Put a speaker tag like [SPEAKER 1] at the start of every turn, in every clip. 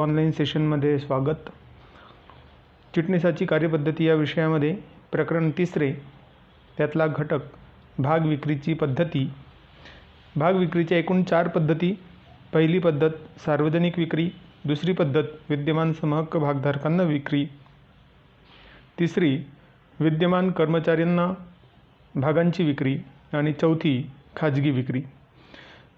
[SPEAKER 1] Online सेशनमध्ये स्वागत. चिटणीसाची कार्यपद्धती या विषयामध्ये प्रकरण 3 त्यातला घटक भाग विक्रीची पद्धती. भाग विक्रीच्या एकूण 4 पद्धती. पहिली पद्धत सार्वजनिक विक्री, दुसरी पद्धत विद्यमान समहक्क भागधारकांना विक्री, तिसरी विद्यमान कर्मचाऱ्यांना भागांची विक्री आणि चौथी खाजगी विक्री.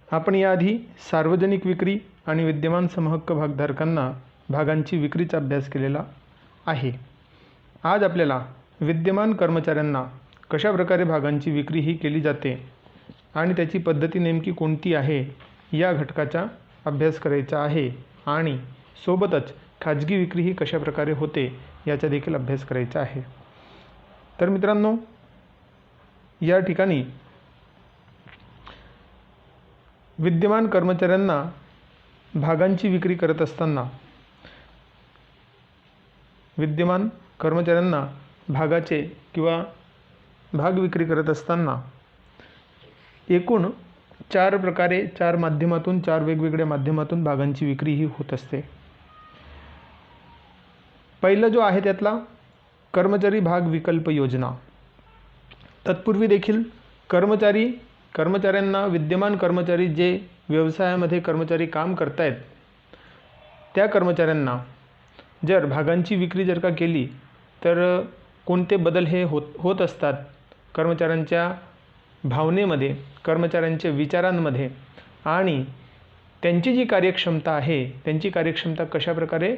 [SPEAKER 1] आपण याआधी सार्वजनिक विक्री आणि विद्यमान समहक्क भागधारकांना भागांची विक्रीचा अभ्यास केलेला आहे. आज आपल्याला विद्यमान कर्मचाऱ्यांना कशा प्रकारे भागांची विक्री ही केली जाते आणि त्याची पद्धती नेमकी कोणती आहे या घटकाचा अभ्यास करायचा आहे आणि सोबतच खाजगी विक्री ही कशा प्रकारे होते याचा देखील अभ्यास करायचा आहे. तर मित्रांनो, या ठिकाणी विद्यमान कर्मचाऱ्यांना भागांची विक्री करत असताना विद्यमान कर्मचाऱ्यांना भागाचे किंवा भाग विक्री करत असताना एकूण 4 प्रकारे 4 माध्यमातून 4 वेगवेगळ्या माध्यमातून भागांची विक्री ही होत असते. पहिला जो आहे त्यातला कर्मचारी भाग विकल्प योजना. तत्पूर्वी देखील कर्मचाऱ्यांना विद्यमान कर्मचारी जे व्यवसायामध्ये कर्मचारी काम करतायत त्या कर्मचाऱ्यांना जर भागांची विक्री जर का केली तर कोणते बदल हे होत असतात कर्मचाऱ्यांच्या भावनेमध्ये, कर्मचाऱ्यांच्या विचारांमध्ये आणि त्यांची जी कार्यक्षमता आहे त्यांची कार्यक्षमता कशा प्रकारे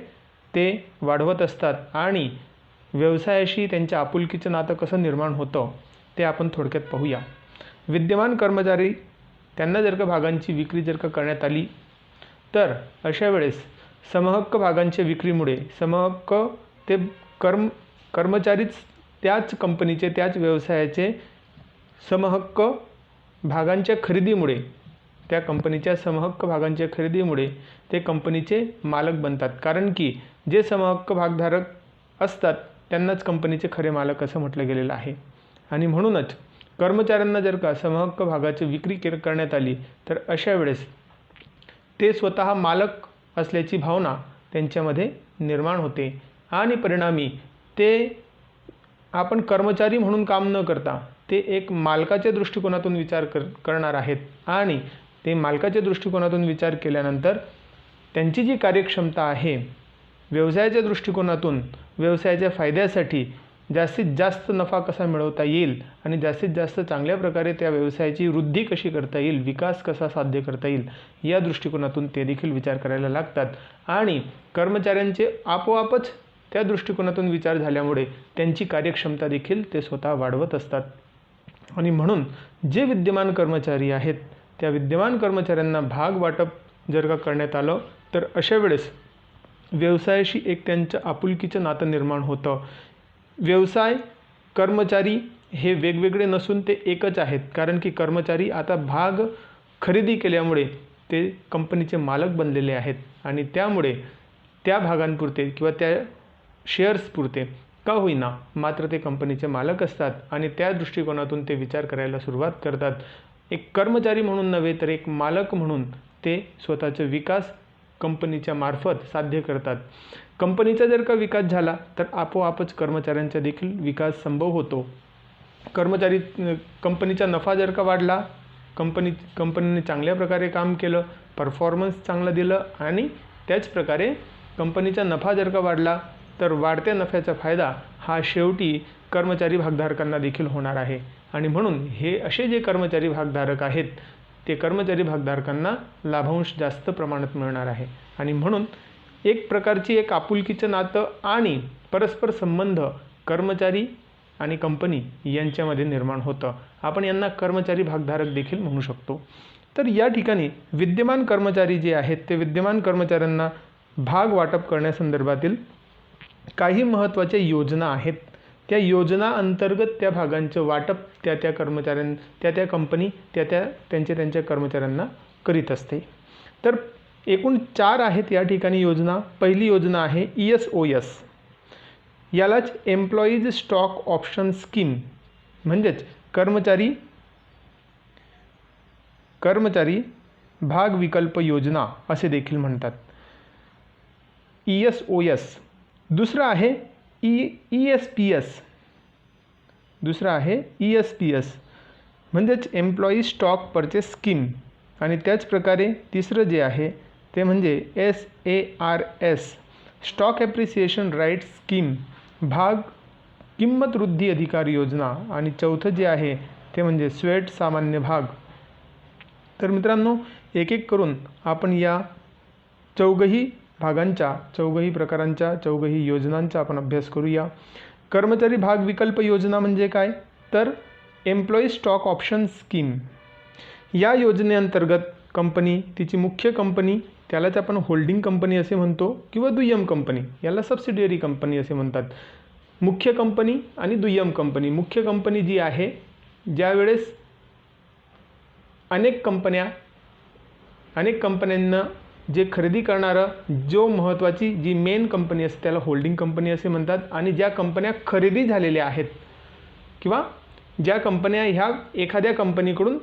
[SPEAKER 1] ते वाढवत असतात आणि व्यवसायाशी त्यांच्या आपुलकीचं नातं कसं निर्माण होतं ते आपण थोडक्यात पाहूया. विद्यमान कर्मचारी त्यांना जर का भागांची विक्री जर का करण्यात आली तर अशा वेळेस समहक्क भागांच्या विक्रीमुळे समहक्क ते कर्मचारीच त्याच कंपनीचे त्याच व्यवसायाचे समहक्क भागांच्या खरेदीमुळे त्या कंपनीच्या समहक्क भागांच्या खरेदीमुळे ते कंपनीचे मालक बनतात. कारण की जे समहक्क भागधारक असतात त्यांनाच कंपनीचे खरे मालक असं म्हटलं गेलेलं आहे. आणि म्हणूनच कर्मचाऱ्यांना जर का समहक्क भागाची विक्री करण्यात आली तर अशा वेळेस ते स्वतः मालक असल्याची भावना त्यांच्यामध्ये निर्माण होते आणि परिणामी ते आपण कर्मचारी म्हणून काम न करता ते एक मालकाच्या दृष्टिकोनातून विचार करणार आहेत आणि ते मालकाच्या दृष्टिकोनातून विचार केल्यानंतर त्यांची जी कार्यक्षमता आहे व्यवसायाच्या दृष्टिकोनातून व्यवसायाच्या फायद्यासाठी जास्तीत जास्त नफा कसा मिळवता येईल आणि जास्तीत जास्त चांगल्या प्रकारे त्या व्यवसायाची वृद्धी कशी करता येईल, विकास कसा साध्य करता येईल या दृष्टिकोनातून ते देखील विचार करायला लागतात आणि कर्मचाऱ्यांचे आपोआपच त्या दृष्टिकोनातून विचार झाल्यामुळे त्यांची कार्यक्षमता देखील ते स्वतः वाढवत असतात. आणि म्हणून जे विद्यमान कर्मचारी आहेत त्या विद्यमान कर्मचाऱ्यांना भाग वाटप जर का करण्यात आलं तर अशा वेळेस व्यवसायाशी एक त्यांचं आपुलकीचं नातं निर्माण होतं. व्यवसाय कर्मचारी हे वेगवेगळे नसून ते एकच आहेत. कारण की कर्मचारी आता भाग खरेदी केल्यामुळे ते कंपनीचे मालक बनलेले आहेत आणि त्यामुळे त्या भागांपुरते किंवा त्या शेअर्सपुरते का होईना मात्र ते कंपनीचे मालक असतात आणि त्या दृष्टिकोनातून ते विचार करायला सुरुवात करतात. एक कर्मचारी म्हणून नव्हे तर एक मालक म्हणून ते स्वतःचा विकास कंपनीच्या मार्फत साध्य करतात. कंपनीचा जर का विकास झाला तर आपोआपच कर्मचाऱ्यांचा देखील विकास संभव होतो. कंपनीचा नफा जर का वाढला, कंपनीने चांगल्या प्रकारे काम केलं, परफॉर्मन्स चांगलं दिलं आणि त्याच प्रकारे कंपनीचा नफा जर का वाढला तर वाढत्या नफ्याचा फायदा हा शेवटी कर्मचारी भागधारकांना देखील होणार आहे. आणि म्हणून हे असे जे कर्मचारी भागधारक आहेत ते कर्मचारी भागधारकांना लाभांश जास्त प्रमाणात मिळणार आहे. आणि म्हणून एक प्रकारची एक आपुलकीचं नातं आणि परस्पर संबंध कर्मचारी आणि कंपनी यांच्यामध्ये निर्माण होतं. आपण यांना कर्मचारी भागधारक देखील म्हणू शकतो. तर या ठिकाणी विद्यमान कर्मचारी जे आहेत ते विद्यमान कर्मचाऱ्यांना भाग वाटप करण्यासंदर्भातील काही महत्त्वाच्या योजना आहेत. त्या योजना अंतर्गत त्या भागांचं वाटप त्या कंपनी त्यांच्या कर्मचाऱ्यांना करीत असते. तर एकूण 4 आहेत या ठिकाणी योजना. पहिली योजना आहे ESOS. यालाच एम्प्लॉईज स्टॉक ऑप्शन स्कीम म्हणजेच कर्मचारी भाग विकल्प योजना असे देखील म्हणतात. ESOS, दुसरं आहे ESPS, दुसरं आहे ESPS म्हणजेच एम्प्लॉई स्टॉक परचेस स्कीम, आणि त्याच प्रकारे तिसरं जे आहे ते म्हणजे SARS, stock appreciation right scheme, भाग किंमत वृद्धी अधिकार योजना, आणि चौथं जे आहे ते म्हणजे स्वेट सामान्य भाग. तर मित्रांनो, एक एक करून आपण या चौघही भागांच्या, चौघही प्रकारांच्या, चौघही योजनांचा आपण अभ्यास करूया. कर्मचारी भाग विकल्प योजना म्हणजे काय, तर एम्प्लॉई स्टॉक ऑप्शन स्कीम. या योजनेअंतर्गत कंपनी, तिची मुख्य कंपनी, त्यालाच आपण होल्डिंग कंपनी असे म्हणतो, किंवा दुय्यम कंपनी, याला सबसिडियरी कंपनी असे म्हणतात. मुख्य कंपनी आणि दुय्यम कंपनी. मुख्य कंपनी जी आहे, ज्यावेळेस अनेक कंपन्यांना जे खरेदी करणारं जो महत्त्वाची जी मेन कंपनी असते त्याला होल्डिंग कंपनी असे म्हणतात. आणि ज्या कंपन्या खरेदी झालेल्या आहेत किंवा ज्या कंपन्या ह्या एखाद्या कंपनीकडून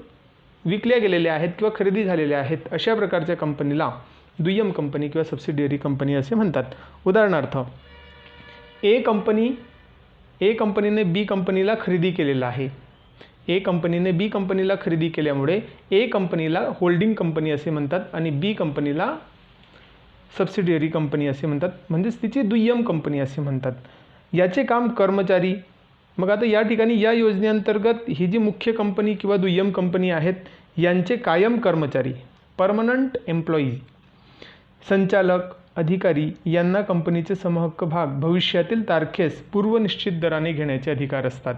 [SPEAKER 1] विकल्या गेलेल्या आहेत किंवा खरेदी झालेल्या आहेत, अशा प्रकारच्या कंपनीला दुय्यम कंपनी किंवा सबसिडियरी कंपनी असे म्हणतात. उदाहरणार्थ, ए कंपनीने बी कंपनीला खरेदी केलेला आहे. ए कंपनीने बी कंपनीला खरेदी केल्यामुळे ए कंपनीला होल्डिंग कंपनी असे म्हणतात आणि बी कंपनीला सबसिडियरी कंपनी असे म्हणतात, म्हणजेच तिची दुय्यम कंपनी असे म्हणतात. याचे काम कर्मचारी. मग आता या ठिकाणी या योजनेअंतर्गत ही जी मुख्य कंपनी किंवा दुय्यम कंपनी आहेत, यांचे कायम कर्मचारी, परमनंट एम्प्लॉई, संचालक, अधिकारी यांना कंपनीचे समहक्क भाग भविष्यातील तारखेस पूर्वनिश्चित दराने घेण्याचे अधिकार असतात.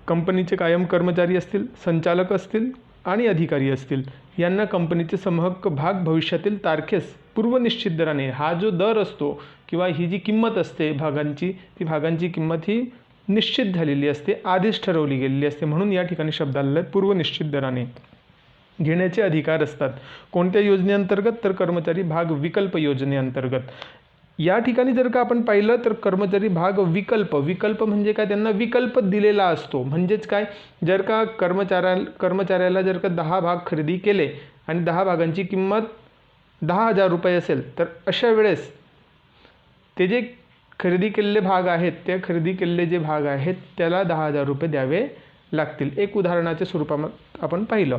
[SPEAKER 1] कंपनीचे कायम कर्मचारी असतील, संचालक असतील आणि अधिकारी असतील, यांना कंपनीचे समहक्क भाग भविष्यातील तारखेस पूर्वनिश्चित दराने, हा जो दर असतो किंवा ही जी किंमत असते भागांची, ती भागांची किंमत ही निश्चित झालेली असते, आधीच ठरवली गेलेली असते, म्हणून या ठिकाणी शब्द आलेला आहे पूर्वनिश्चित दराने घेण्याचे अधिकार असतात. कोणत्या योजनेअंतर्गत, तर कर्मचारी भाग विकल्प योजनेअंतर्गत. या ठिकाणी जर का आपण पाहिलं तर कर्मचारी भाग विकल्प म्हणजे काय, त्यांना विकल्प दिलेला असतो. म्हणजेच काय, जर का कर्मचाऱ्याला जर का 10 भाग खरेदी केले आणि 10 भागांची किंमत 10,000 रुपये असेल, तर अशा वेळेस ते जे खरेदी केलेले भाग आहेत, त्या खरेदी केलेले जे भाग आहेत त्याला 10,000 रुपये द्यावे लागतील. एक उदाहरणाच्या स्वरूपात आपण पाहिलं.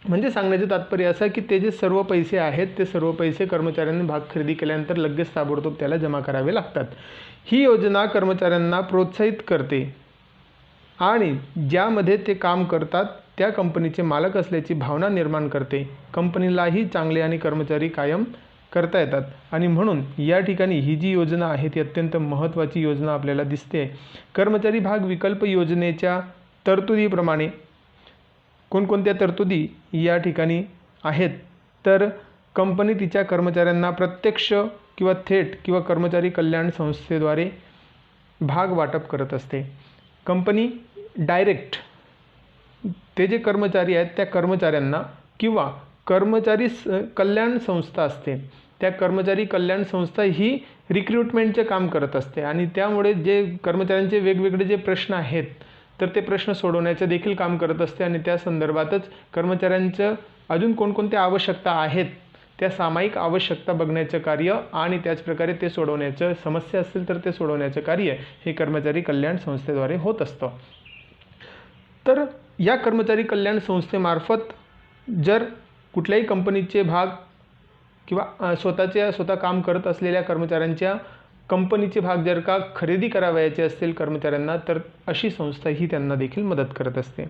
[SPEAKER 1] म्हणजे सांगण्याचे तात्पर्य असं की ते जे सर्व पैसे आहेत, ते सर्व पैसे कर्मचाऱ्यांनी भाग खरेदी केल्यानंतर लगेच ताबडतोब त्याला जमा करावे लागतात. ही योजना कर्मचाऱ्यांना प्रोत्साहित करते आणि ज्यामध्ये ते काम करतात त्या कंपनीचे मालक असल्याची भावना निर्माण करते. कंपनीलाही चांगले आणि कर्मचारी कायम करता येतात. आणि म्हणून या ठिकाणी ही जी योजना आहे ती अत्यंत महत्त्वाची योजना आपल्याला दिसते. कर्मचारी भाग विकल्प योजनेच्या तरतुदीप्रमाणे कोणकोणत्या तरतुदी या ठिकाणी आहेत, तर कंपनी तिच्या कर्मचाऱ्यांना प्रत्यक्ष किंवा थेट किंवा कर्मचारी कल्याण संस्थेद्वारे भाग वाटप करत असते. कंपनी डायरेक्ट ते जे कर्मचारी आहेत त्या कर्मचाऱ्यांना किंवा कर्मचारी कल्याण संस्था असते, त्या कर्मचारी कल्याण संस्था ही रिक्रुटमेंटचे काम करत असते आणि त्यामुळे जे कर्मचाऱ्यांचे वेगवेगळे जे प्रश्न आहेत तर ते प्रश्न सोडवण्याचे देखील काम करत असते. आणि त्या संदर्भातच कर्मचाऱ्यांचं अजून कोणकोणत्या आवश्यकता आहेत त्या सामायिक आवश्यकता बघण्याचं कार्य आणि त्याचप्रकारे ते सोडवण्याचं, समस्या असतील तर ते सोडवण्याचं कार्य हे कर्मचारी कल्याण संस्थेद्वारे होत असतं. तर या कर्मचारी कल्याण संस्थेमार्फत जर कुठल्याही कंपनीचे भाग किंवा स्वतः काम करत असलेल्या कर्मचाऱ्यांच्या कंपनीचे भाग जर का खरेदी करावयाचे असतील कर्मचाऱ्यांना, तर अशी संस्था ही त्यांना देखील मदत करत असते.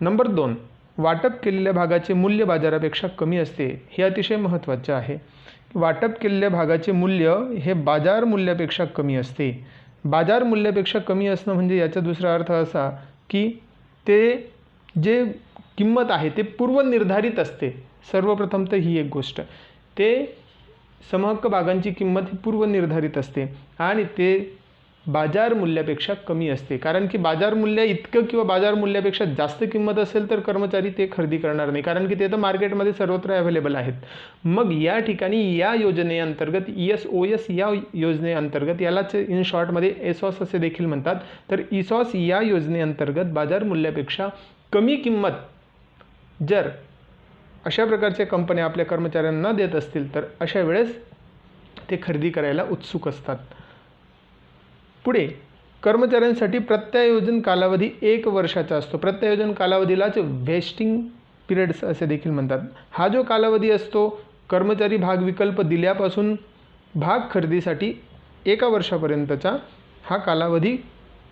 [SPEAKER 1] नंबर 2, वाटप केलेल्या भागाचे मूल्य बाजारापेक्षा कमी असते. हे अतिशय महत्त्वाचे आहे. वाटप केलेल्या भागाचे मूल्य हे बाजार मूल्यापेक्षा कमी असते. बाजार मूल्यापेक्षा कमी असणं म्हणजे याचा दुसरा अर्थ असा की ते जे किंमत आहे ते पूर्वनिर्धारित असते. सर्वप्रथम तर ही एक गोष्ट, ते समहक्क भागांची किंमत ही पूर्वनिर्धारित असते आणि ते बाजार मूल्यापेक्षा कमी असते. कारण की बाजार मूल्य इतकं किंवा बाजार मूल्यापेक्षा जास्त किंमत असेल तर कर्मचारी ते खरेदी करणार नाही, कारण की ते तर मार्केटमध्ये सर्वत्र अवेलेबल आहेत. मग या ठिकाणी या योजनेअंतर्गत ESOS या योजनेअंतर्गत, यालाच इन शॉर्टमध्ये ESOS असे देखील म्हणतात, तर ESOS या योजनेअंतर्गत बाजार मूल्यापेक्षा कमी किंमत जर अशा प्रकारच्या कंपन्या आपल्या कर्मचाऱ्यांना देत असतील तर अशा वेळेस ते खरेदी करायला उत्सुक असतात. पुढे कर्मचाऱ्यांसाठी प्रत्यायोजन कालावधी 1 वर्षाचा असतो. प्रत्यायोजन कालावधीलाच वेस्टिंग पिरियड्स असे देखील म्हणतात. हा जो कालावधी असतो कर्मचारी भाग विकल्प दिल्यापासून भाग खरेदीसाठी 1 वर्षापर्यंतचा हा कालावधी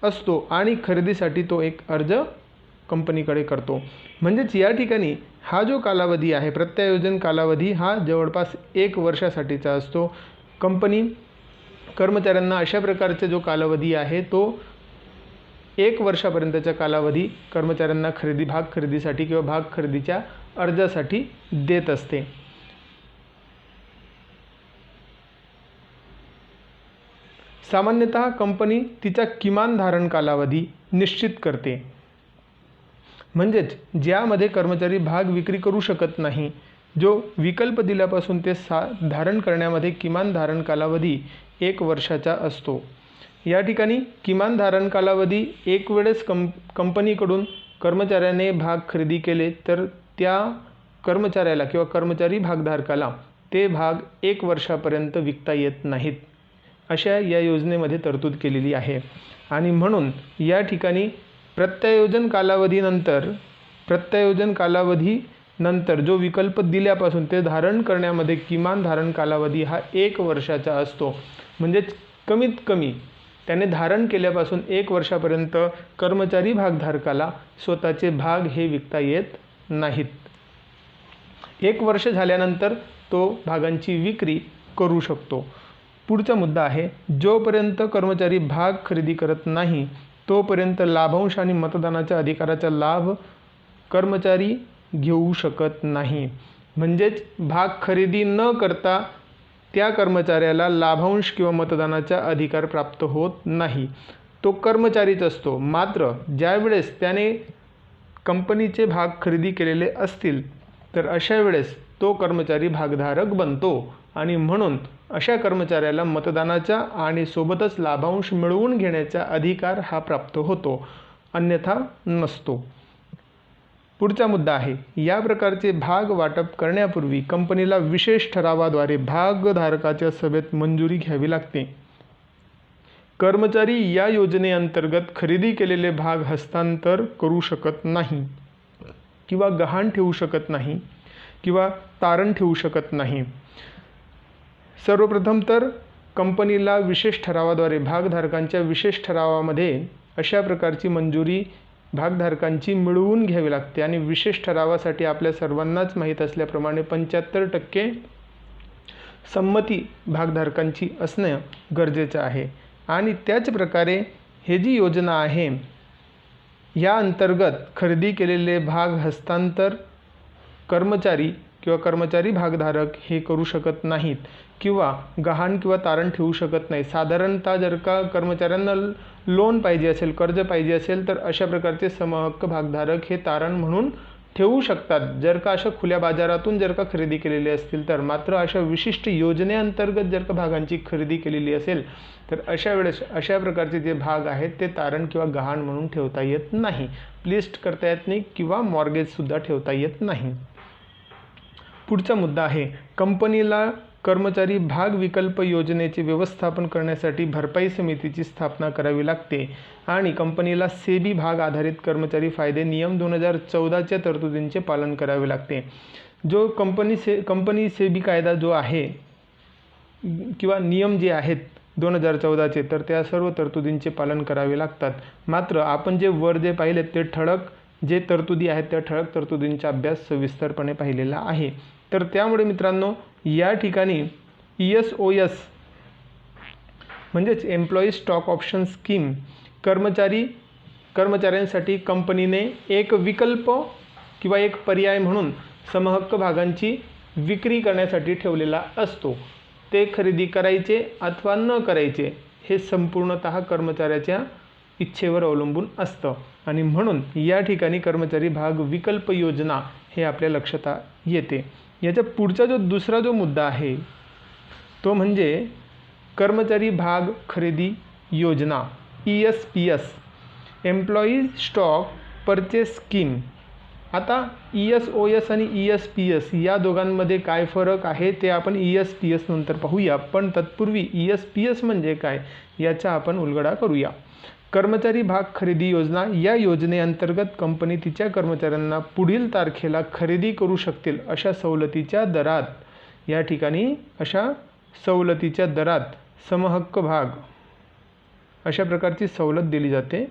[SPEAKER 1] असतो आणि खरेदीसाठी तो एक अर्ज कंपनीकडे करतो. म्हणजेच या ठिकाणी हा जो कालावधी आहे प्रत्यायोजन कालावधी हा जवळपास 1 वर्षासाठीचा असतो. कंपनी कर्मचाऱ्यांना अशा प्रकारचा जो कालावधी आहे तो 1 वर्षापर्यंतचा कालावधी कर्मचाऱ्यांना भाग खरेदीसाठी किंवा भाग खरेदीच्या अर्जासाठी देत असते. सामान्यतः कंपनी तिचा किमान धारण कालावधी निश्चित करते. म्हणजेच ज्यामध्ये कर्मचारी भाग विक्री करू शकत नाही, जो विकल्प दिल्यापासून ते धारण करण्यामध्ये किमान धारण कालावधी 1 वर्षाचा असतो. या ठिकाणी किमान धारण कालावधी एक वेळेस कंपनीकडून कर्मचाऱ्याने भाग खरेदी केले तर त्या कर्मचाऱ्याला किंवा कर्मचारी भागधारकाला ते भाग 1 वर्षापर्यंत विकता येत नाहीत. अशा या योजनेमध्ये तरतूद केलेली आहे. आणि म्हणून या ठिकाणी प्रत्यायोजन कालावधीनंतर जो विकल्प दिल्यापासून ते धारण करण्यामध्ये किमान धारण कालावधी हा 1 वर्षाचा असतो. म्हणजेच कमीत कमी त्याने धारण केल्यापासून 1 वर्षापर्यंत कर्मचारी भागधारकाला स्वतःचे भाग हे विकता येत नाहीत. 1 वर्ष झाल्यानंतर तो भागांची विक्री करू शकतो. पुढचा मुद्दा आहे, जोपर्यंत कर्मचारी भाग खरेदी करत नाही तोपर्यंत लाभांश आणि मतदानाच्या अधिकाराचा लाभ कर्मचारी घेऊ शकत नाही. म्हणजेच भाग खरेदी न करता त्या कर्मचाऱ्याला लाभांश किंवा मतदानाचा अधिकार प्राप्त होत नाही. तो कर्मचारीच असतो. मात्र ज्यावेळेस त्याने कंपनीचे भाग खरेदी केलेले असतील तर अशा वेळेस तो कर्मचारी भागधारक बनतो आणि म्हणून अशा कर्मचाऱ्याला मतदानाचा आणि सोबतच लाभांश मिळवून घेण्याचा अधिकार हा प्राप्त होतो, अन्यथा नसतो. पुढचा मुद्दा आहे, या प्रकारचे भाग वाटप करण्यापूर्वी कंपनीला विशेष ठरावाद्वारे भागधारकाच्या सभेत मंजुरी घ्यावी लागते. कर्मचारी या योजनेअंतर्गत खरेदी केलेले भाग हस्तांतर करू शकत नाही किंवा गहाण ठेवू शकत नाही किंवा तारण ठेवू शकत नाही. सर्वप्रथम तर कंपनीला विशेष ठरावाद्वारे भागधारकांच्या विशेष ठरावामध्ये अशा प्रकारची मंजुरी भागधारकांची मिळवून घ्यावी लागते. आणि विशेष ठरावासाठी आपल्या सर्वांनाच माहीत असल्याप्रमाणे 75% संमती भागधारकांची असणे गरजेचं आहे. आणि त्याच प्रकारे हे जी योजना आहे या अंतर्गत खरेदी केलेले भाग हस्तांतर कर्मचारी किंवा कर्मचारी भागधारक हे करू शकत नाहीत किंवा गहाण किंवा तारण ठेवू शकत नाही. साधारणतः जर का कर्मचाऱ्यांना लोन पाहिजे असेल, कर्ज पाहिजे असेल तर अशा प्रकारचे समहक्क भागधारक हे तारण म्हणून ठेवू शकतात, जर का अशा खुल्या बाजारातून जर का खरेदी केलेली असतील तर. मात्र अशा विशिष्ट योजनेअंतर्गत जर का भागांची खरेदी केलेली असेल तर अशा वेळेस अशा प्रकारचे जे भाग आहेत ते तारण किंवा गहाण म्हणून ठेवता येत नाही, लिस्ट करता येत नाही किंवा मॉर्गेजसुद्धा ठेवता येत नाही. पुढचा मुद्दा आहे, कंपनीला कर्मचारी भाग विकल्प योजनेचे व्यवस्थापन करण्यासाठी भरपाई समितीची स्थापना करावी लागते आणि कंपनीला सेबी भाग आधारित कर्मचारी फायदे नियम 2014च्या तरतुदींचे पालन करावे लागते. जो कंपनी सेबी कायदा जो आहे किंवा नियम जे आहेत 2014चे तर त्या सर्व तरतुदींचे पालन करावे लागतात. मात्र आपण जे वर जे पाहिले ते ठळक जे तरतुदी आहेत त्या ठळक तरतुदींचा अभ्यास सविस्तरपणे पाहिलेला आहे. तर त्यामुळे मित्रांनो या ठिकाणी ESOS म्हणजेच एम्प्लॉई स्टॉक ऑप्शन स्कीम कर्मचाऱ्यांसाठी कंपनीने एक विकल्प किंवा एक पर्याय म्हणून समहक्क भागांची विक्री करण्यासाठी ठेवलेला असतो. ते खरेदी करायचे अथवा न करायचे हे संपूर्णतः कर्मचाऱ्याच्या इच्छेवर अवलंबून असतं आणि म्हणून या ठिकाणी कर्मचारी भाग विकल्प योजना हे आपल्या लक्षात येते. याच्या पुढचा दुसरा जो मुद्दा आहे तो म्हणजे कर्मचारी भाग खरेदी योजना ESPS employee stock purchase scheme आता ESOS आणि ESPS या दोघांमध्ये काय फरक आहे ते आपण ESPS नंतर पाहूया, पण तत्पूर्वी ESPS म्हणजे काय याचा आपण उलगडा करूया. कर्मचारी भाग खरेदी योजना या योजनेअंतर्गत कंपनी तिच्या कर्मचाऱ्यांना पुढील तारखेला खरेदी करू शकतील अशा सवलतीच्या दरात, या ठिकाणी अशा सवलतीच्या दरात समहक्क भाग अशा प्रकारची सवलत दिली जाते.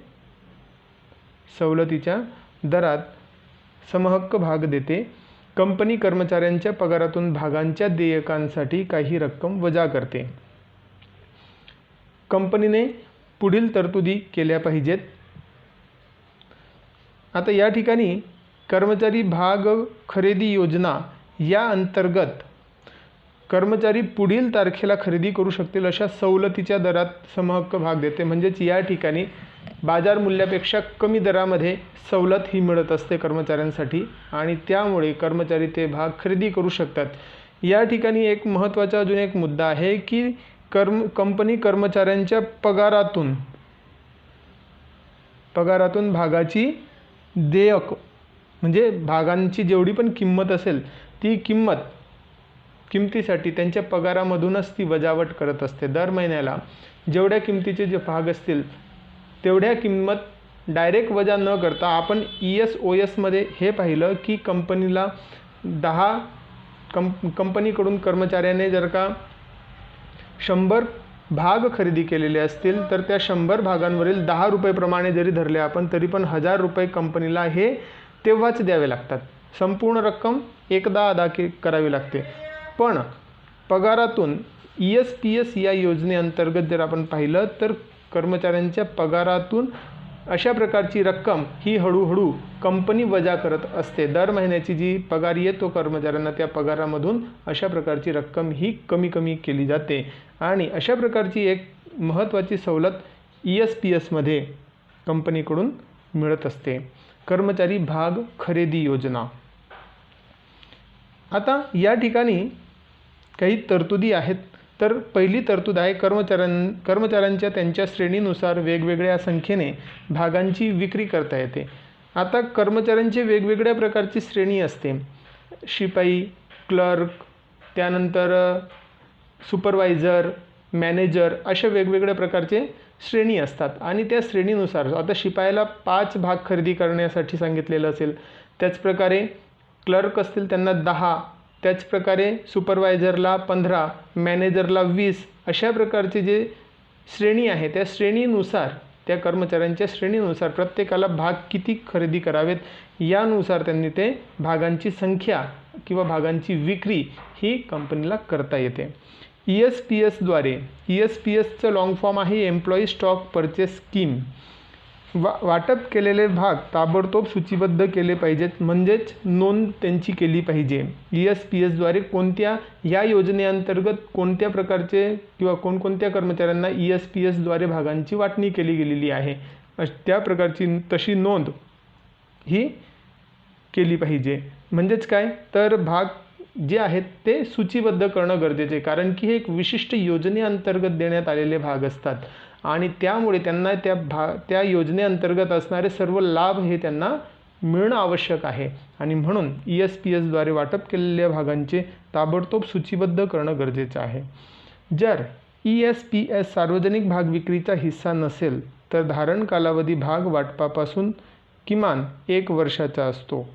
[SPEAKER 1] सवलतीच्या दरात समहक्क भाग देते. कंपनी कर्मचाऱ्यांच्या पगारातून भागांच्या देयकांसाठी काही रक्कम वजा करते. कंपनीने पुढील तरतुदी केल्या पाहिजेत. आता या ठिकाणी कर्मचारी भाग खरेदी योजना या अंतर्गत कर्मचारी पुढील तारखेला खरेदी करू शकतील अशा सवलतीच्या दरात समहक्क भाग देते. म्हणजेच या ठिकाणी बाजार मूल्यापेक्षा कमी दरामध्ये सवलत ही मिळत असते कर्मचाऱ्यांसाठी आणि त्यामुळे कर्मचारी ते भाग खरेदी करू शकतात. या ठिकाणी एक महत्त्वाचा अजून एक मुद्दा आहे की कंपनी कर्मचाऱ्यांच्या पगारातून भागाची देयक म्हणजे भागांची जेवढी पण किंमत असेल ती किमतीसाठी त्यांच्या पगारामधूनच ती वजावट करत असते. दर महिन्याला जेवढ्या किमतीचे जे भाग असतील तेवढ्या किंमत डायरेक्ट वजा न करता आपण ESOS मध्ये हे पाहिलं की कंपनीला कंपनीकडून कर्मचाऱ्याने जर का 100 भाग खरेदी केलेले असतील तर त्या 100 भागांवरील 10 रुपये प्रमाणे जरी धरले आपण तरी पण 1000 रुपये कंपनीला हे तेव्हाच द्यावे लागतात. संपूर्ण रक्कम एकदा अदा करावी लागते. पण पगारातून ESPS या योजनेअंतर्गत जर आपण पाहिलं तर कर्मचाऱ्यांच्या पगारातून अशा प्रकारची रक्कम ही हळूहळू कंपनी वजा करत असते. दर महिन्याची जी पगार येतो कर्मचाऱ्यांना त्या पगारामधून अशा प्रकारची रक्कम ही कमी कमी केली जाते आणि अशा प्रकारची एक महत्त्वाची सवलत ESPS मध्ये कंपनीकडून मिळत असते. कर्मचारी भाग खरेदी योजना. आता या ठिकाणी काही तरतुदी आहेत. तर पहिली तरतूद आहे कर्मचाऱ्यांच्या त्यांच्या श्रेणीनुसार वेगवेगळ्या संख्येने भागांची विक्री करता येते. आता कर्मचाऱ्यांची वेगवेगळ्या प्रकारची श्रेणी असते. शिपाई, क्लर्क, त्यानंतर सुपरवायझर, मॅनेजर अशा वेगवेगळ्या प्रकारचे श्रेणी असतात आणि त्या श्रेणीनुसार आता शिपायाला 5 भाग खरेदी करण्यासाठी सांगितलेलं असेल, त्याचप्रकारे क्लर्क असतील त्यांना 10, त्याचप्रकारे सुपरवायझरला 15, मॅनेजरला 20 अशा प्रकारचे जे श्रेणी आहे त्या श्रेणीनुसार त्या कर्मचाऱ्यांच्या श्रेणीनुसार प्रत्येकाला भाग किती खरेदी करावेत यानुसार त्यांनी ते भागांची संख्या किंवा भागांची विक्री ही कंपनीला करता येते. ESPSद्वारे ESPSचं लॉंग फॉर्म आहे एम्प्लॉई स्टॉक परचेस स्कीम. वाटप केलेले भाग ताबडतोब सूचीबद्ध केले पाहिजेत म्हणजेच नोंद त्यांची केली पाहिजे. ESPSद्वारे कोणत्या या योजनेअंतर्गत कोणत्या प्रकारचे किंवा कोणकोणत्या कर्मचाऱ्यांना ESPSद्वारे भागांची वाटणी केली गेलेली आहे त्या प्रकारची तशी नोंद ही केली पाहिजे. म्हणजेच काय तर भाग जे आहेत ते सूचीबद्ध करणं गरजेचे आहे कारण की हे एक विशिष्ट योजनेअंतर्गत देण्यात आलेले भाग असतात आणि त्यामुळे त्यांना त्या योजनेअंतर्गत असणारे सर्व लाभ हे त्यांना मिळणं आवश्यक आहे आणि म्हणून ESPSद्वारे वाटप केलेल्या भागांचे ताबडतोब सूचीबद्ध करणं गरजेचं आहे. जर ESPS सार्वजनिक भाग विक्रीचा हिस्सा नसेल तर धारण कालावधी भाग वाटपापासून किमान 1 वर्षाचा असतो.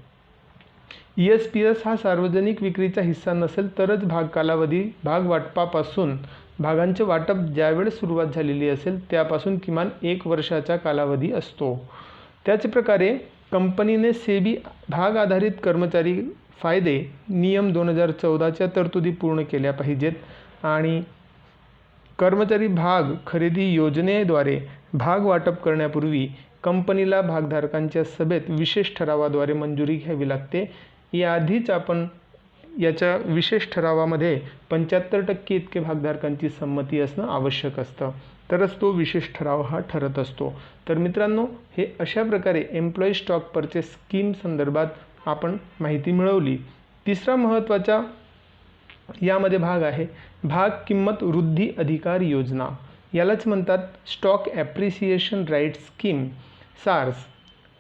[SPEAKER 1] ESPS हा सार्वजनिक विक्रीचा हिस्सा नसेल तरच भाग वाटपापासून भागांचे वाटप ज्यावेळेस सुरुवात झालेली असेल त्यापासून किमान 1 वर्षाचा कालावधी असतो. त्याचप्रकारे कंपनीने सेबी भाग आधारित कर्मचारी फायदे नियम 2014च्या तरतुदी पूर्ण केल्या पाहिजेत आणि कर्मचारी भाग खरेदी योजनेद्वारे भाग वाटप करण्यापूर्वी कंपनीला भागधारकांच्या सभेत विशेष ठरावाद्वारे मंजुरी घ्यावी लागते. याआधीच आपण याच्या विशेष ठरावामध्ये 75% इतके भागधारकांची संमती असणं आवश्यक असतं तरच तो विशेष ठराव हा ठरत असतो. तर मित्रांनो हे अशा प्रकारे एम्प्लॉई स्टॉक परचेस स्कीम संदर्भात आपण माहिती मिळवली. तिसरा महत्त्वाचा यामध्ये भाग आहे भाग किंमत वृद्धी अधिकार योजना. यालाच म्हणतात stock appreciation right scheme SARS.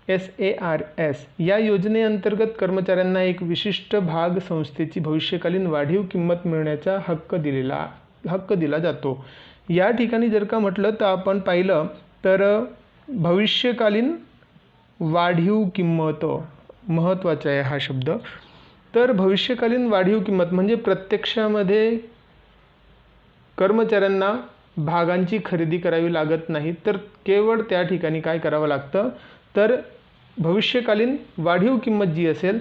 [SPEAKER 1] SARS या योजनेअंतर्गत कर्मचाऱ्यांना एक विशिष्ट भाग संस्थेची भविष्यकालीन वाढीव किंमत मिळण्याचा हक्क दिला जातो। या ठिकाणी जर का म्हटलं तर आपण पाहिलं तर भविष्यकालीन वाढीव किंमत महत्त्वाचा आहे हा शब्द। तर भविष्यकालीन वाढीव किंमत म्हणजे प्रत्यक्षामध्ये कर्मचाऱ्यांना भागांची खरेदी करावी लागत नाही, तर केवळ त्या ठिकाणी काय करावं लागतं तर भविष्यकालीन वाढीव किंमत जी असेल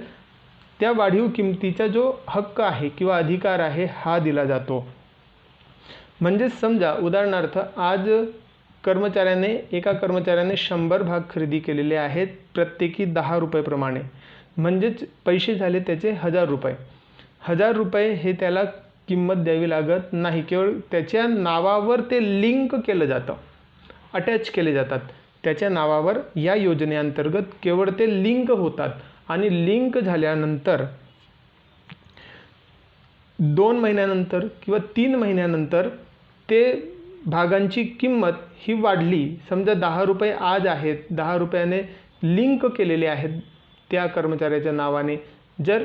[SPEAKER 1] त्या वाढीव किंमतीचा जो हक्क आहे किंवा अधिकार आहे हा दिला जातो। म्हणजे समजा उदाहरणार्थ आज एका कर्मचाऱ्याने 100 भाग खरेदी केलेले आहेत प्रत्येकी 10 रुपये प्रमाणे, म्हणजेच पैसे झाले त्याचे 1000 रुपये। 1000 रुपये हे त्याला किंमत द्यावी लागत नाही, केवळ त्याच्या नावावर ते लिंक केलं जातं, अटॅच केले जातात त्याच्या नावावर। या योजनेअंतर्गत केवळ ते लिंक होतात आणि लिंक झाल्यानंतर 2 महिन्यानंतर किंवा 3 महिन्यानंतर ते भागांची किंमत ही वाढली, समजा 10 रुपये आज आहेत, 10 रुपयाने लिंक केलेले आहेत त्या कर्मचाऱ्याच्या नावाने, जर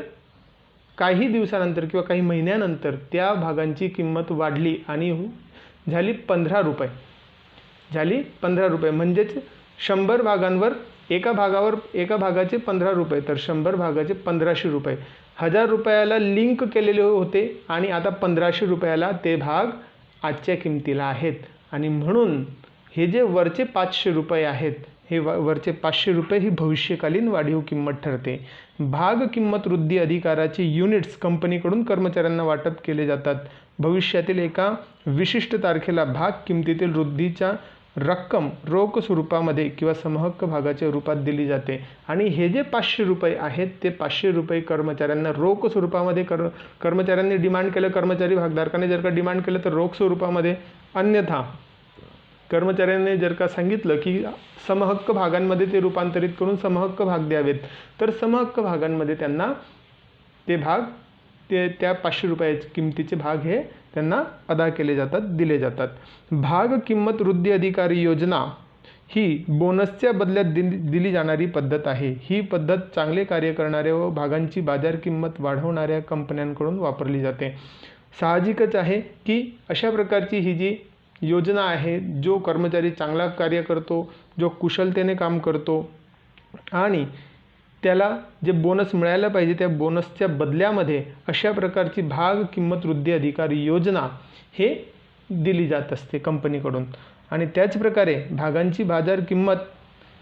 [SPEAKER 1] काही दिवसानंतर किंवा काही महिन्यानंतर त्या भागांची किंमत वाढली आणि झाली 15 रुपये, म्हणजेच 100 भागांवर एका भागाचे 15 रुपये, तर 100 भागाचे 1500 रुपये। 1000 रुपयाला लिंक केलेले होते आणि आता 1500 रुपयाला ते भाग आजच्या किमतीला आहेत आणि म्हणून हे जे वरचे 500 रुपये आहेत, हे वरचे 500 रुपये ही भविष्यकालीन वाढीव किंमत ठरते। भाग किंमत वृद्धी अधिकाराचे युनिट्स कंपनीकडून कर्मचाऱ्यांना वाटप केले जातात। भविष्यातील एका विशिष्ट तारखेला भाग किमतीतील वृद्धीच्या रक्कम रोख स्वरूपामध्ये किंवा समहक्क भागाच्या रूपात दिली जाते आणि हे जे 500 रुपये आहेत ते 500 रुपये कर्मचाऱ्यांना रोख स्वरूपामध्ये कर्मचाऱ्यांनी डिमांड केलं, कर्मचारी भागधारकाने जर का डिमांड केलं तर रोख स्वरूपामध्ये, अन्यथा कर्मचाऱ्यांनी जर का सांगितलं की समहक्क भागांमध्ये ते रूपांतरित करून समहक्क भाग द्यावेत, तर समहक्क भागांमध्ये त्यांना त्या 500 रुपयाच्या किमतीचे भाग हे त्यांना अदा केले जातात, दिले जातात। भाग किंमत वृद्धी अधिकारी योजना ही बोनसच्या बदल्यात दिली जाणारी पद्धत आहे। ही पद्धत चांगले कार्य करणाऱ्या व भागांची बाजार किंमत वाढवणाऱ्या कंपन्यांकडून वापरली जाते। साहजिकच आहे की अशा प्रकारची ही जी योजना आहे, जो कर्मचारी चांगला कार्य करतो, जो कुशलतेने काम करतो आणि त्याला जे बोनस मिळायला पाहिजे त्या बोनसच्या बदल्यामध्ये अशा प्रकारची भाग किंमत वृद्धी अधिकारी योजना हे दिली जात असते कंपनीकडून। आणि त्याच प्रकारे भागांची बाजार किंमत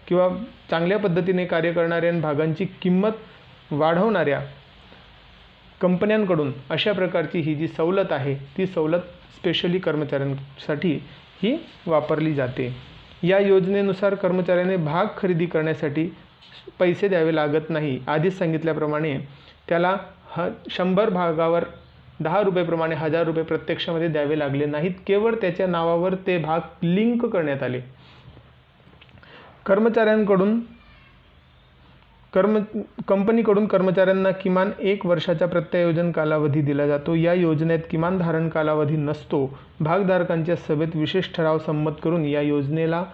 [SPEAKER 1] किंवा चांगल्या पद्धतीने कार्य करणाऱ्या आणि भागांची किंमत वाढवणाऱ्या कंपन्यांकडून अशा प्रकारची ही जी सवलत आहे ती सवलत स्पेशली कर्मचाऱ्यांसाठी ही वापरली जाते। या योजनेनुसार कर्मचाऱ्याने भाग खरेदी करण्यासाठी पैसे द्यावे लागत नाही। आधीच सांगितल्याप्रमाणे त्याला 100 भागावर 10 रुपये प्रमाणे 1000 रुपये प्रत्यक्षामध्ये द्यावे लागले नाहीत, केवळ त्याच्या नावावर ते भाग लिंक करण्यात आले। कंपनीकडून कर्मचाऱ्यांना किमान 1 वर्षाचा प्रत्यायोजन कालावधी दिला जातो। या योजनेत किमान धारण कालावधी नसतो। भागधारकांच्या सभेत विशेष ठराव संमत करून या योजनेला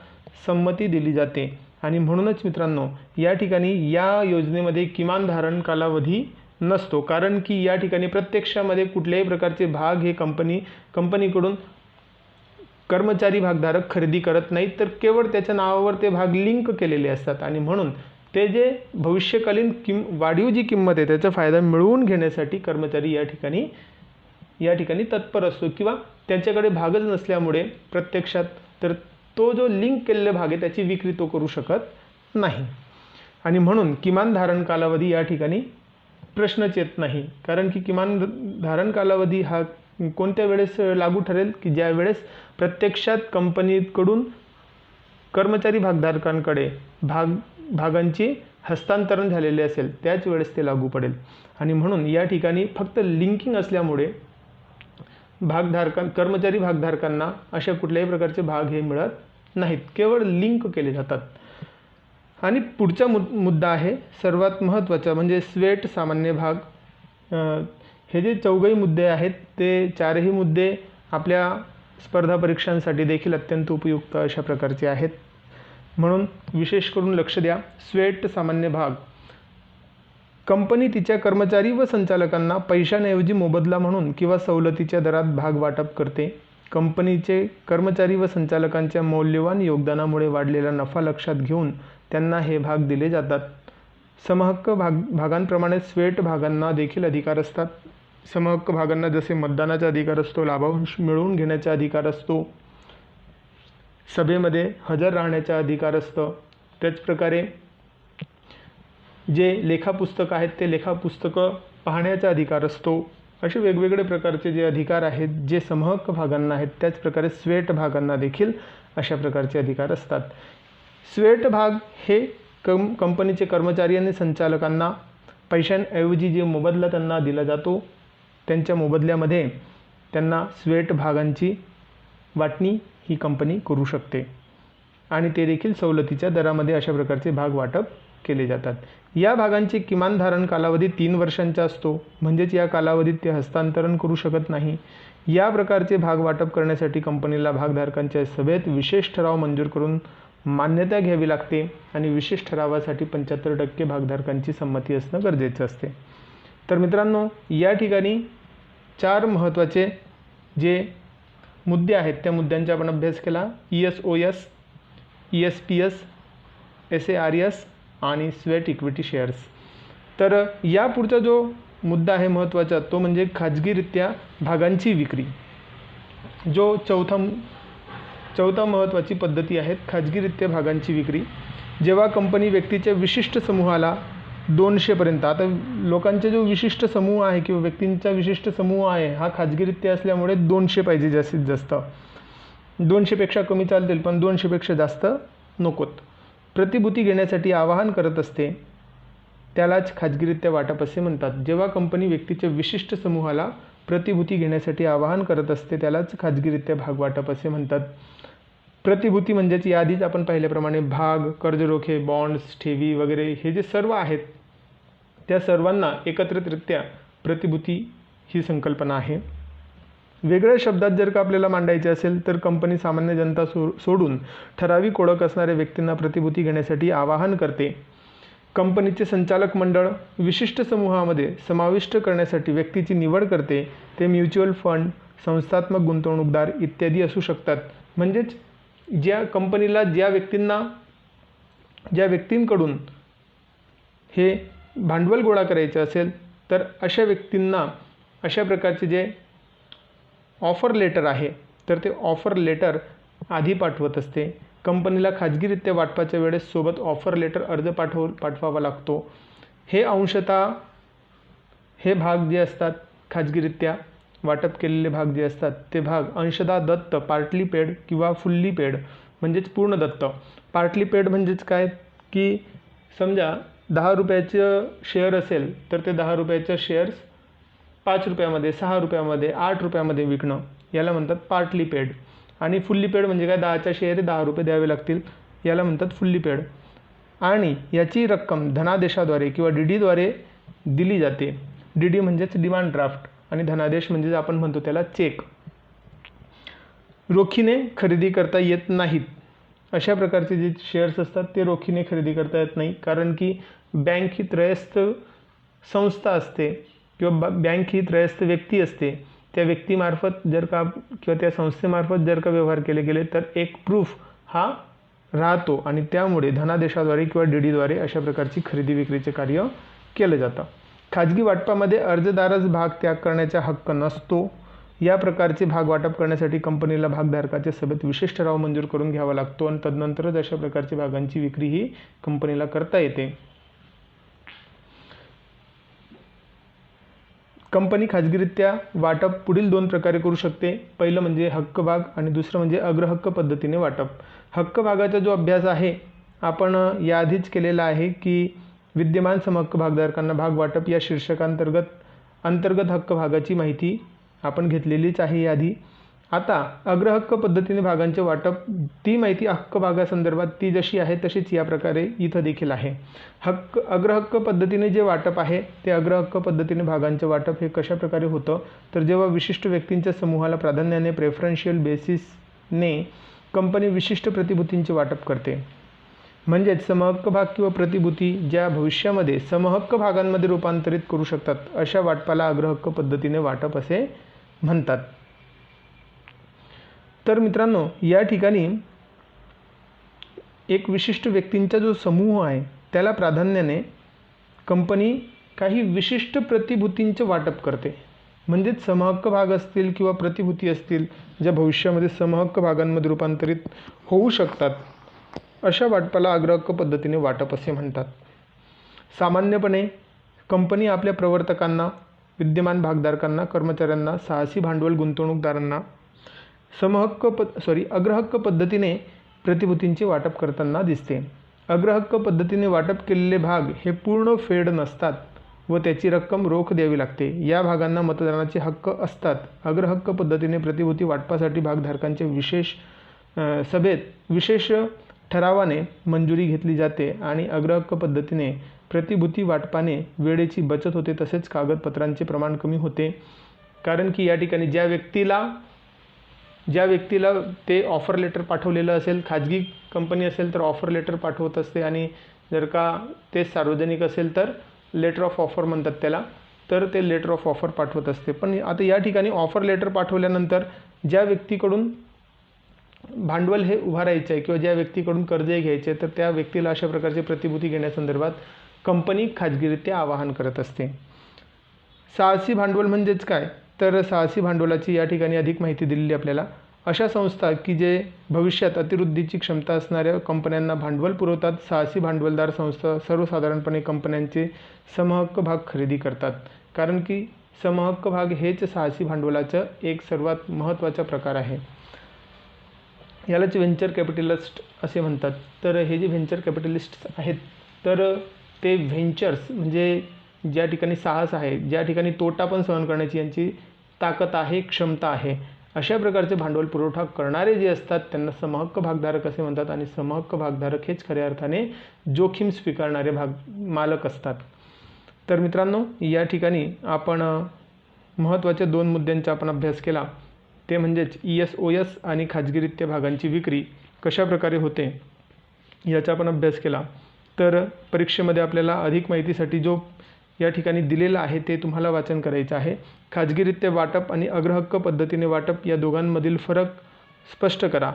[SPEAKER 1] संमती दिली जाते आणि म्हणूनच मित्रांनो या ठिकाणी या योजनेमध्ये किमान धारण कालावधी नसतो, कारण की या ठिकाणी प्रत्यक्षामध्ये कुठल्याही प्रकारचे भाग हे कंपनीकडून कर्मचारी भागधारक खरेदी करत नाहीत, तर केवळ त्याच्या नावावर ते भाग लिंक केलेले असतात आणि म्हणून ते जे भविष्यकालीन वाढीव जी किंमत आहे त्याचा फायदा मिळवून घेण्यासाठी कर्मचारी या ठिकाणी तत्पर असतो किंवा त्यांच्याकडे भागच नसल्यामुळे प्रत्यक्षात तर तो जो लिंक केलेला भाग आहे त्याची विक्री तो करू शकत नाही आणि म्हणून किमान धारण कालावधी या ठिकाणी प्रश्नच येत नाही। कारण की किमान धारण कालावधी हा कोणत्या वेळेस लागू ठरेल की ज्या वेळेस प्रत्यक्षात कंपनीकडून कर्मचारी भागधारकांकडे भागांची हस्तांतरण झालेले असेल त्याच वेळेस ते लागू पडेल आणि म्हणून या ठिकाणी फक्त लिंकिंग असल्यामुळे कर्मचारी भागधारकांना अशा कुठल्याही प्रकारचे भाग हे मिळत नाहीत, केवळ लिंक केले जातात। आणि पुढचा मुद्दा आहे सर्वात महत्त्वाचा म्हणजे स्वेट सामान्य भाग। हे जे चौघही मुद्दे आहेत ते चारही मुद्दे आपल्या स्पर्धा परीक्षांसाठी देखील अत्यंत उपयुक्त अशा प्रकारचे आहेत। म्हणून विशेष करून लक्ष द्या. स्वेट सामान्य भाग. कंपनी तिच्या कर्मचारी व संचालकांना पैशांऐवजी मोबदला म्हणून किंवा सवलतीच्या दरात भाग वाटप करते. कंपनीचे कर्मचारी व संचालकांच्या मौल्यवान योगदानामुळे वाढलेला नफा लक्षात घेऊन त्यांना हे भाग दिले जातात. समहक्क भागांप्रमाणे स्वेट भागांना देखील अधिकार असतात. समहक्क भागांना जसे मतदानाचा अधिकार असतो, लाभांश मिळवून घेण्याचा अधिकार असतो, सभेमध्ये हजर राहण्याचा अधिकार असतं, त्याचप्रकारे जे लेखापुस्तकं आहेत ते लेखापुस्तकं पाहण्याचा अधिकार असतो. असे वेगवेगळे प्रकारचे जे अधिकार आहेत जे समहक्क भागांना आहेत, त्याचप्रकारे स्वेट भागांना देखील अशा प्रकारचे अधिकार असतात. स्वेट भाग हे कंपनीचे कर्मचारी आणि संचालकांना पैशांऐवजी जे मोबदला त्यांना दिला जातो, त्यांच्या मोबदल्यामध्ये त्यांना स्वेट भागांची वाटणी ही कंपनी करू शकते आणि ते देखील सवलतीच्या दरामध्ये अशा प्रकारचे भाग वाटप केले जातात. या भागांचे किमान धारण कालावधी 3 वर्षांचा असतो, म्हणजेच या कालावधीत ते हस्तांतरण करू शकत नाही. या प्रकारचे भाग वाटप करण्यासाठी कंपनीला भागधारकांच्या सभेत विशेष ठराव मंजूर करून मान्यता घ्यावी लागते आणि विशेष ठरावासाठी 75% भागधारकांची संमती असणं गरजेचं असते. तर मित्रांनो, या ठिकाणी 4 महत्त्वाचे जे मुद्दे आहेत त्या मुद्द्यांचा आपण अभ्यास केला. ESOS, ESPS, SARS आणि स्वेट इक्विटी शेअर्स. तर या पुढचा जो मुद्दा आहे महत्त्वाचा तो म्हणजे खाजगीरित्या भागांची विक्री. जो चौथा महत्त्वाची पद्धती आहे खाजगीरित्या भागांची विक्री. जेव्हा कंपनी व्यक्तीच्या विशिष्ट समूहाला 200पर्यंत, आता लोकांचा जो विशिष्ट समूह आहे किंवा व्यक्तींचा विशिष्ट समूह आहे हा खाजगीरित्या असल्यामुळे 200 पाहिजे जास्तीत जास्त. 200पेक्षा कमी चालतील पण 200पेक्षा जास्त नकोत. प्रतिभूती घेण्यासाठी आवाहन करत असते त्यालाच खाजगीरित्या वाटप असे म्हणतात. जेव्हा कंपनी व्यक्तीच्या विशिष्ट समूहाला प्रतिभूती घेण्यासाठी आवाहन करत असते त्यालाच खाजगीरित्या भाग वाटप असे म्हणतात. प्रतिभूती म्हणजेच याआधीच आपण पाहिल्याप्रमाणे भाग, कर्जरोखे, बॉन्ड्स, ठेवी वगैरे हे जे सर्व आहेत त्या सर्वांना एकत्रितरित्या प्रतिभूती ही संकल्पना आहे. वेगळ्या शब्दात जर का आपल्याला मांडायचे असेल तर कंपनी सामान्य जनता सोडून ठराविक ओळख असणाऱ्या व्यक्तींना प्रतिभूती घेण्यासाठी आवाहन करते. कंपनीचे संचालक मंडळ विशिष्ट समूहामध्ये समाविष्ट करण्यासाठी व्यक्तीची निवड करते. ते म्युच्युअल फंड, संस्थात्मक गुंतवणूकदार इत्यादी असू शकतात. म्हणजेच ज्या कंपनीला ज्या व्यक्तींकडून हे भांडवल गोळा करायचे असेल तर अशा व्यक्तींना अशा प्रकारचे जे ऑफर लेटर आहे तर ते ऑफर लेटर आधी पाठवत असते. कंपनीला खाजगीरित्या वाटपाच्या वेळेस सोबत ऑफर लेटर अर्ज पाठवावा लागतो. हे अंशतः हे भाग जे असतात खाजगीरित्या वाटप केलेले भाग जे असतात ते भाग अंशतः दत्त, पार्टली पेड किंवा फुल्ली पेड म्हणजेच पूर्ण दत्त. पार्टली पेड म्हणजेच काय की समजा 10 रुपयाचं शेअर असेल तर ते 10 रुपयाचं शेअर्स 5 रुपयामध्ये, 6 रुपयामध्ये, 8 रुपयामध्ये विकणं याला म्हणतात पार्टली पेड. आणि फुल्ली पेड म्हणजे काय 10च्या शेअर 10 रुपये द्यावे लागतील याला म्हणतात फुल्ली पेड. आणि याची रक्कम धनादेशाद्वारे किंवा DDद्वारे दिली जाते. DD म्हणजेच डिमांड ड्राफ्ट आणि धनादेश म्हणजे आपण म्हणतो त्याला चेक. रोखीने खरेदी करता येत नाहीत. अशा प्रकारचे जे शेअर्स असतात ते रोखीने खरेदी करता येत नाही, कारण की बँक ही त्रयस्थ संस्था असते किंवा बँक ही त्रयस्थ व्यक्ती असते. त्या व्यक्तीमार्फत जर का किंवा त्या संस्थेमार्फत जर का व्यवहार केले गेले तर एक प्रूफ हा राहतो आणि त्यामुळे धनादेशाद्वारे किंवा DDद्वारे अशा प्रकारची खरेदी विक्रीचे कार्य केलं जातं. खाजगी वाटपामध्ये अर्जदारास भाग त्याग करण्याचा हक्क नसतो. या प्रकारचे भाग वाटप करण्यासाठी कंपनीला भागधारकाच्या सभेत विशेष ठराव मंजूर करून घ्यावा लागतो आणि तदनंतरच अशा प्रकारची भागांची विक्री ही कंपनीला करता येते. कंपनी खाजगीरित्या वाटप पुढील 2 प्रकारे करू शकते. पहिलं म्हणजे हक्क भाग आणि दुसरं म्हणजे अग्रहक्क पद्धतीने वाटप. हक्क भागाचा जो अभ्यास आहे आपण याआधीच केलेला आहे की विद्यमान समहक्क भागधारकांना भाग वाटप या शीर्षकांतर्गत हक्क भागाची माहिती आपण घेतलेलीच आहे याआधी. आता अग्रहक्क पद्धतीने भागांचे वाटप ती माहिती हक्क भागासंदर्भात ती जशी आहे तशीच या प्रकारे इथं देखील आहे. अग्रहक्क पद्धतीने जे वाटप आहे ते अग्रहक्क पद्धतीने भागांचे वाटप हे कशा प्रकारे होतं तर जेव्हा विशिष्ट व्यक्तींच्या समूहाला प्राधान्याने प्रेफरन्शियल बेसिसने कंपनी विशिष्ट प्रतिभूतींचे वाटप करते. म्हणजेच समहक्क भाग किंवा प्रतिभूती ज्या भविष्यामध्ये समहक्क भागांमध्ये रूपांतरित करू शकतात अशा वाटपाला अग्रहक्क पद्धतीने वाटप असे म्हणतात. तर मित्रांनो, या ठिकाणी एक विशिष्ट व्यक्तींचा जो समूह आहे त्याला प्राधान्याने कंपनी काही विशिष्ट प्रतिभूतींचे वाटप करते. म्हणजेच समहक्क भाग असतील किंवा प्रतिभूती असतील ज्या भविष्यामध्ये समहक्क भागांमध्ये रूपांतरित होऊ शकतात अशा वाटपाला अग्रहक्क पद्धतीने वाटप असे म्हणतात. सामान्यपणे कंपनी आपल्या प्रवर्तकांना, विद्यमान भागधारकांना, कर्मचाऱ्यांना, साहसी भांडवल गुंतवणूकदारांना अग्रहक्क पद्धतीने प्रतिभूतींचे वाटप करताना दिसते. अग्रहक्क पद्धतीने वाटप केलेले भाग हे पूर्ण फेड नसतात व त्याची रक्कम रोख द्यावी लागते. या भागांना मतदानाचे हक्क असतात. अग्रहक्क पद्धतीने प्रतिभूती वाटपासाठी भागधारकांच्या विशेष ठरावाने मंजुरी घेतली जाते आणि अग्रहक्क पद्धतीने प्रतिभूती वाटपाने वेळेची बचत होते, तसेच कागदपत्रांचे प्रमाण कमी होते. कारण की या ठिकाणी ज्या व्यक्तीला ते ऑफर लेटर पाठवलेलं असेल, खाजगी कंपनी असेल तर ऑफर लेटर पाठवत असते आणि जर का ते सार्वजनिक असेल तर लेटर ऑफ ऑफर म्हणतात त्याला, तर ते लेटर ऑफ ऑफर पाठवत असते. पण आता या ठिकाणी ऑफर लेटर पाठवल्यानंतर ज्या व्यक्तीकडून भांडवल हे उभारायचं आहे किंवा ज्या व्यक्तीकडून कर्ज घ्यायचे तर त्या व्यक्तीला अशा प्रकारचे प्रतिभूती घेण्यासंदर्भात कंपनी खाजगीरित्या आवाहन करत असते. साहसी भांडवल म्हणजेच काय, तर साहसी भांडवलाची या ठिकाणी अधिक माहिती दिलेली आपल्याला. अशा संस्था की जे भविष्यात अतिवृद्धीची क्षमता असणाऱ्या कंपन्यांना भांडवल पुरवतात. साहसी भांडवलदार संस्था सर्वसाधारणपणे कंपन्यांचे समहक्क भाग खरेदी करतात, कारण की समहक्क भाग हेच साहसी भांडवलाचं एक सर्वात महत्त्वाचा प्रकार आहे. यालाच व्हेंचर कॅपिटलिस्ट असे म्हणतात. तर हे जे व्हेंचर कॅपिटलिस्ट आहेत तर ते व्हेंचर्स म्हणजे ज्या ठिकाणी साहस आहे, ज्या ठिकाणी तोटा पण सहन करण्याची यांची ताकद आहे, क्षमता आहे, अशा प्रकारचे भांडवल पुरवठा करणारे जे असतात त्यांना समहक्क भागधारक असे म्हणतात. आणि समहक्क भागधारक हेच खऱ्या अर्थाने जोखीम स्वीकारणारे मालक असतात. तर मित्रांनो, या ठिकाणी आपण महत्त्वाच्या 2 मुद्द्यांचा आपण अभ्यास केला, ते म्हणजेच ESOS आणि खाजगीरित्या भागांची विक्री कशा प्रकारे होते याचा आपण अभ्यास केला. तर परीक्षेमध्ये आपल्याला अधिक माहितीसाठी जो या ठिकाणी दिलेला आहे ते तुम्हाला वाचन करायचं आहे. खाजगीरित्या वाटप आणि अग्रहक्क पद्धतीने वाटप या दोघांमधील फरक स्पष्ट करा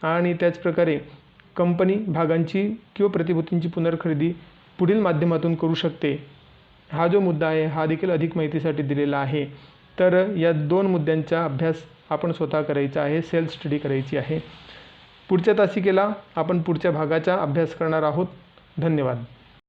[SPEAKER 1] आणि त्याचप्रकारे कंपनी भागांची किंवा प्रतिभूतींची पुनर्खरेदी पुढील माध्यमातून करू शकते. हा जो मुद्दा आहे हा देखील अधिक माहितीसाठी दिलेला आहे. तर या 2 मुद्द्यांचा अभ्यास आपण स्वतः करायचा आहे, सेल्फ स्टडी करायची आहे. पुढच्या तासिकेला आपण पुढच्या भागाचा अभ्यास करणार आहोत. धन्यवाद.